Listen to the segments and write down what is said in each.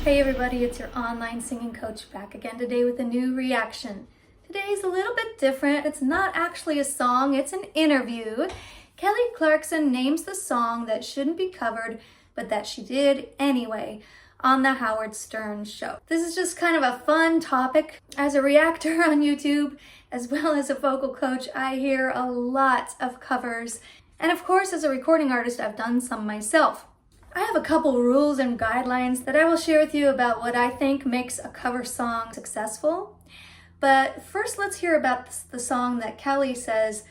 Hey everybody, it's your online singing coach back again today with a new reaction. Today's a little bit different. It's not actually a song, it's an interview. Kelly Clarkson names the song that shouldn't be covered, but that she did anyway on the Howard Stern show. This is just kind of a fun topic. As a reactor on YouTube, as well as a vocal coach, I hear a lot of covers. And of course, as a recording artist, I've done some myself. I have a couple rules and guidelines that I will share with you about what I think makes a cover song successful. But first, let's hear about the song that Kelly says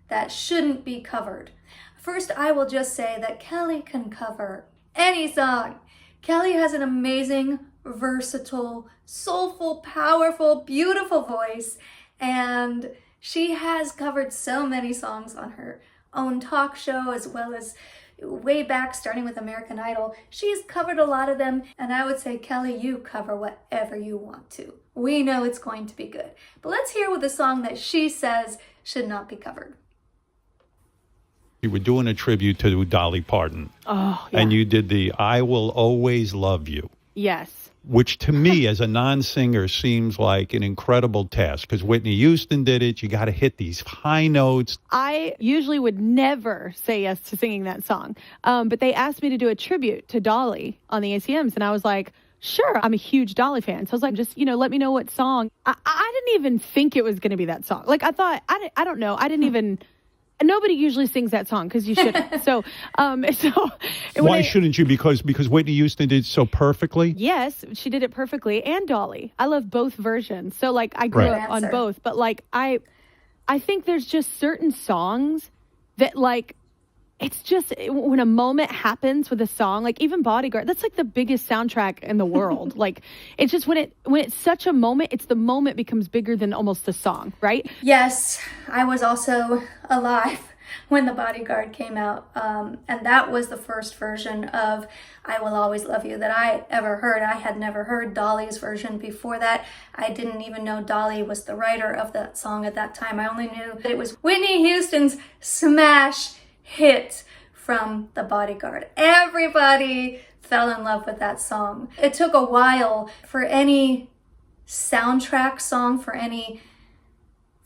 that shouldn't be covered. First, I will just say that Kelly can cover any song. Kelly has an amazing, versatile, soulful, powerful, beautiful voice, and she has covered so many songs on her own talk show as well as way back, starting with American Idol. She's covered a lot of them, and I would say, Kelly, you cover whatever you want to. We know it's going to be good. But let's hear with the song that she says should not be covered. You were doing a tribute to Dolly Parton. Oh, yeah. And you did the I Will Always Love You. Yes. Which to me, as a non-singer, seems like an incredible task because Whitney Houston did it. You got to hit these high notes. I usually would never say yes to singing that song, but they asked me to do a tribute to Dolly on the ACMs, and I was like, sure, I'm a huge Dolly fan. So I was like, just, let me know what song. I didn't even think it was going to be that song. Like, I thought, I don't know. I didn't even... Nobody usually sings that song because you shouldn't. Why shouldn't you? Because Whitney Houston did so perfectly? Yes, she did it perfectly. And Dolly. I love both versions. So like I grew up on both. But like I think there's just certain songs that like it's just when a moment happens with a song, like even Bodyguard, that's like the biggest soundtrack in the world. Like it's just when it's such a moment, the moment becomes bigger than almost the song, right? Yes, I was also alive when The Bodyguard came out. And that was the first version of I Will Always Love You that I ever heard. I had never heard Dolly's version before that. I didn't even know Dolly was the writer of that song at that time. I only knew that it was Whitney Houston's smash hit from The Bodyguard. Everybody fell in love with that song. It took a while for any soundtrack song, for any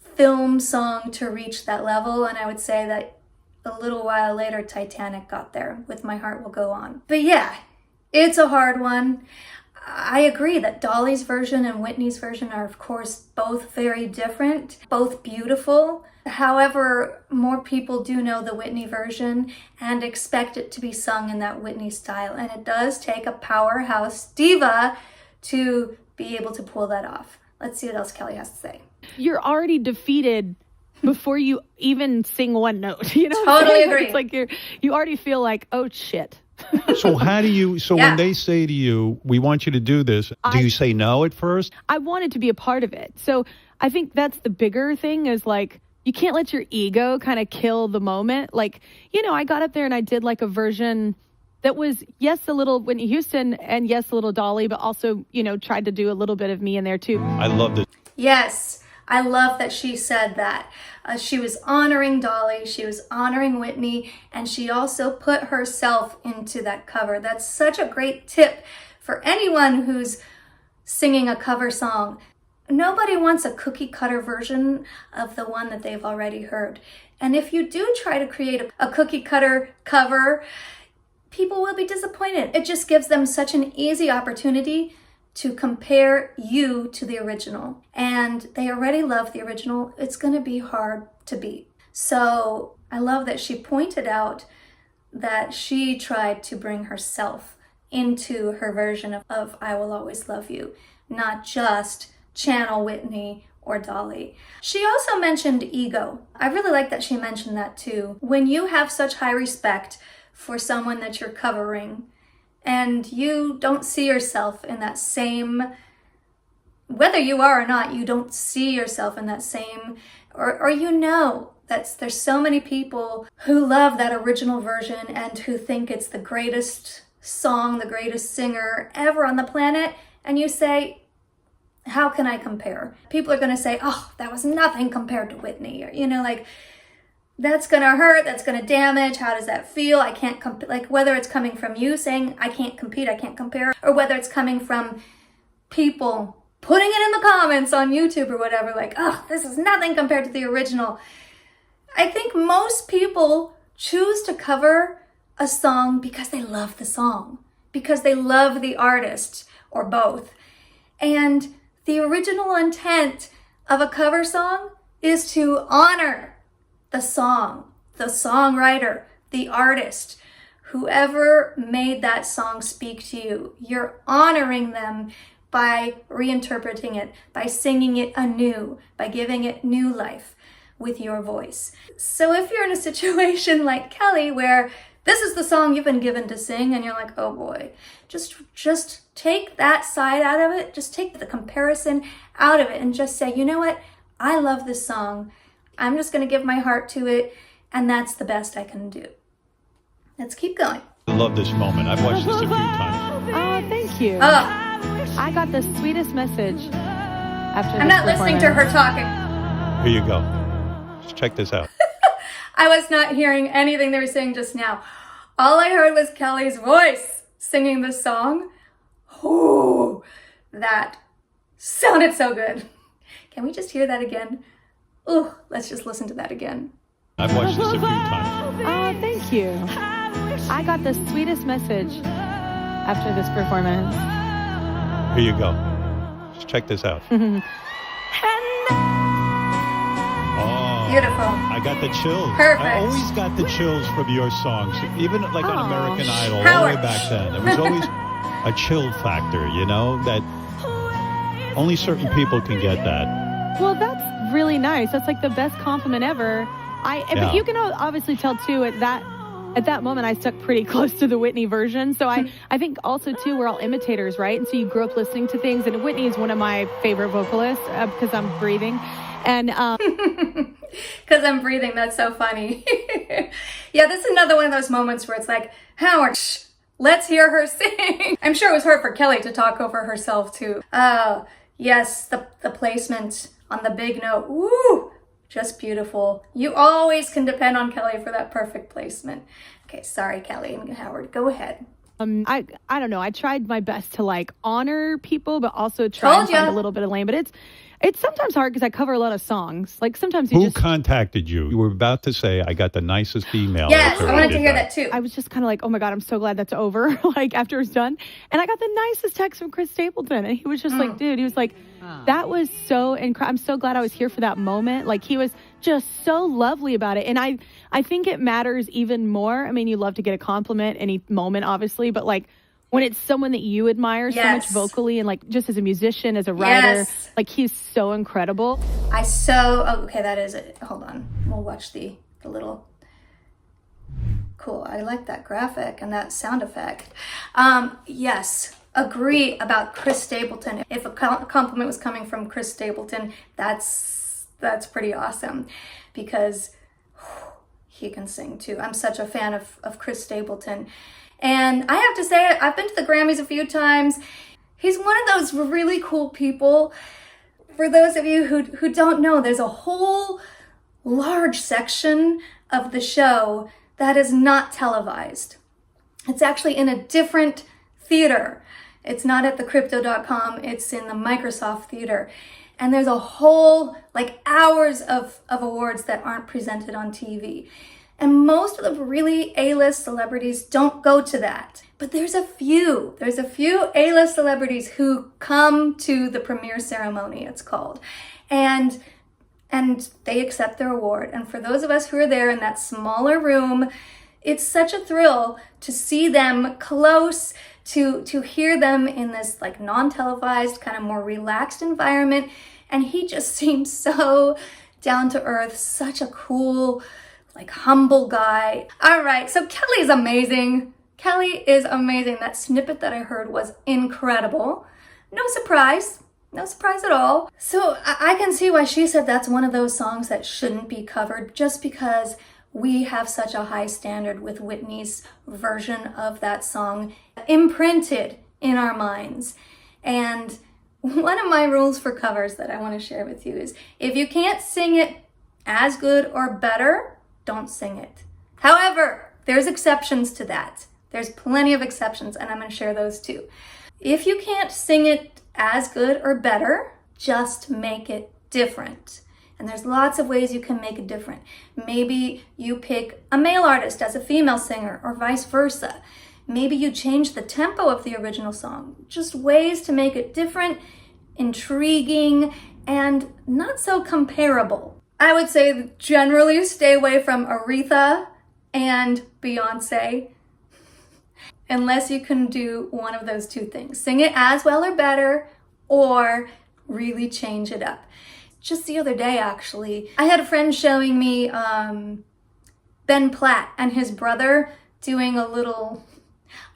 film song to reach that level, and I would say that a little while later Titanic got there with My Heart Will Go On. But yeah, it's a hard one. I agree that Dolly's version and Whitney's version are of course both very different, both beautiful. However, more people do know the Whitney version and expect it to be sung in that Whitney style. And it does take a powerhouse diva to be able to pull that off. Let's see what else Kelly has to say. You're already defeated before you even sing one note. Totally agree. It's like you already feel like, oh shit. So when they say to you, we want you to do this, do you say no at first? I wanted to be a part of it. So I think that's the bigger thing is like, you can't let your ego kind of kill the moment. Like, I got up there and I did like a version that was, yes, a little Whitney Houston and yes, a little Dolly, but also, tried to do a little bit of me in there too. I loved it. Yes, I love that she said that. She was honoring Dolly, she was honoring Whitney, and she also put herself into that cover. That's such a great tip for anyone who's singing a cover song. Nobody wants a cookie cutter version of the one that they've already heard. And if you do try to create a cookie cutter cover, people will be disappointed. It just gives them such an easy opportunity to compare you to the original. And they already love the original. It's going to be hard to beat. So I love that she pointed out that she tried to bring herself into her version of I Will Always Love You, not just channel Whitney or Dolly. She also mentioned ego. I really like that she mentioned that too. When you have such high respect for someone that you're covering and you don't see yourself in that same, whether you are or not, you don't see yourself in that same, or that there's so many people who love that original version and who think it's the greatest song, the greatest singer ever on the planet, and you say, how can I compare? People are going to say, oh, that was nothing compared to Whitney. Or, that's gonna hurt, that's gonna damage, how does that feel? I can't like whether it's coming from you saying I can't compete, I can't compare, or whether it's coming from people putting it in the comments on YouTube or whatever, like, oh, this is nothing compared to the original. I think most people choose to cover a song because they love the song, because they love the artist, or both. And the original intent of a cover song is to honor the song, the songwriter, the artist, whoever made that song speak to you. You're honoring them by reinterpreting it, by singing it anew, by giving it new life with your voice. So if you're in a situation like Kelly, where this is the song you've been given to sing and you're like, oh boy, just take that side out of it, just take the comparison out of it and just say, you know what, I love this song. I'm just gonna give my heart to it, and that's the best I can do. Let's keep going. I love this moment. I've watched this a few times. Oh, thank you. Oh, I got the sweetest message after I'm not listening to her talking. Here you go. Just check this out. I was not hearing anything they were saying just now. All I heard was Kelly's voice singing the song. Ooh, that sounded so good. Can we just hear that again? Ooh, let's just listen to that again. I've watched this a few times. Oh, thank you. I got the sweetest message after this performance. Here you go. Just check this out. Oh, Beautiful. I got the chills. Perfect. I always got the chills from your songs, even like on American Idol, all Howard. the way back then. There was always a chill factor, you know, that only certain people can get that. Well, that's really nice. That's like the best compliment ever. But you can obviously tell too at that moment I stuck pretty close to the Whitney version. So I think also too we're all imitators, right? And so you grew up listening to things. And Whitney is one of my favorite vocalists because I'm breathing. And because I'm breathing, that's so funny. Yeah, this is another one of those moments where it's like, Howard, shh, let's hear her sing. I'm sure it was hard for Kelly to talk over herself too. Oh, yes, the placement on the big note. Woo! Just beautiful. You always can depend on Kelly for that perfect placement. Okay, sorry, Kelly and Howard. Go ahead. I don't know. I tried my best to like honor people, but also try and find a little bit of lane. But it's sometimes hard because I cover a lot of songs. Like sometimes Who contacted you? You were about to say, I got the nicest email. Yes, I wanted to hear that too. I was just kind of like, oh my God, I'm so glad that's over. Like after it was done. And I got the nicest text from Chris Stapleton. And he was just like, dude, he was like, that was so incredible. I'm so glad I was here for that moment. Like he was just so lovely about it. And I think it matters even more. I mean, you love to get a compliment any moment, obviously, but like when it's someone that you admire so much vocally and like just as a musician, as a writer, like he's so incredible. Okay, that is it. Hold on. We'll watch the little, cool. I like that graphic and that sound effect. Yes, agree about Chris Stapleton. If a compliment was coming from Chris Stapleton, that's pretty awesome because he can sing too. I'm such a fan of Chris Stapleton. And I have to say, I've been to the Grammys a few times. He's one of those really cool people. For those of you who don't know, there's a whole large section of the show that is not televised. It's actually in a different theater. It's not at the crypto.com, it's in the Microsoft Theater. And there's a whole, like, hours of awards that aren't presented on TV. And most of the really A-list celebrities don't go to that. But there's a few A-list celebrities who come to the premiere ceremony, it's called. And they accept their award. And for those of us who are there in that smaller room, it's such a thrill to see them close, to hear them in this like non-televised, kind of more relaxed environment. And he just seems so down to earth, such a cool, like humble guy. All right, so Kelly's amazing. Kelly is amazing. That snippet that I heard was incredible. No surprise at all. So I can see why she said that's one of those songs that shouldn't be covered, just because we have such a high standard with Whitney's version of that song imprinted in our minds. And one of my rules for covers that I want to share with you is if you can't sing it as good or better don't sing it. However, there's exceptions to that. There's plenty of exceptions, and I'm going to share those too. If you can't sing it as good or better, just make it different. And there's lots of ways you can make it different. Maybe you pick a male artist as a female singer, or vice versa. Maybe you change the tempo of the original song. Just ways to make it different, intriguing, and not so comparable. I would say generally stay away from Aretha and Beyonce, unless you can do one of those two things. Sing it as well or better, or really change it up. Just the other day, actually, I had a friend showing me Ben Platt and his brother doing a little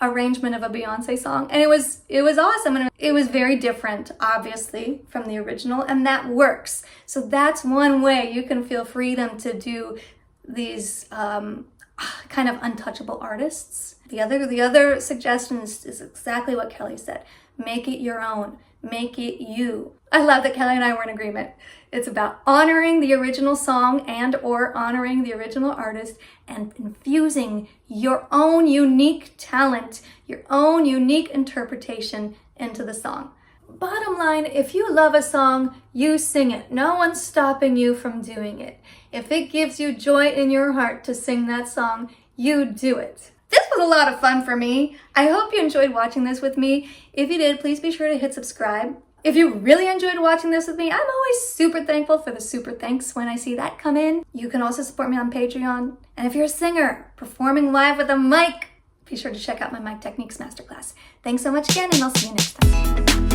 arrangement of a Beyonce song, and it was awesome, and it was very different, obviously, from the original, and that works. So that's one way you can feel freedom to do these kind of untouchable artists. The other suggestion is exactly what Kelly said. Make it your own. Make it you. I love that Kelly and I were in agreement. It's about honoring the original song and or honoring the original artist and infusing your own unique talent, your own unique interpretation into the song. Bottom line, if you love a song, you sing it. No one's stopping you from doing it. If it gives you joy in your heart to sing that song, you do it. This was a lot of fun for me. I hope you enjoyed watching this with me. If you did, please be sure to hit subscribe. If you really enjoyed watching this with me, I'm always super thankful for the super thanks when I see that come in. You can also support me on Patreon. And if you're a singer performing live with a mic, be sure to check out my mic techniques masterclass. Thanks so much again, and I'll see you next time.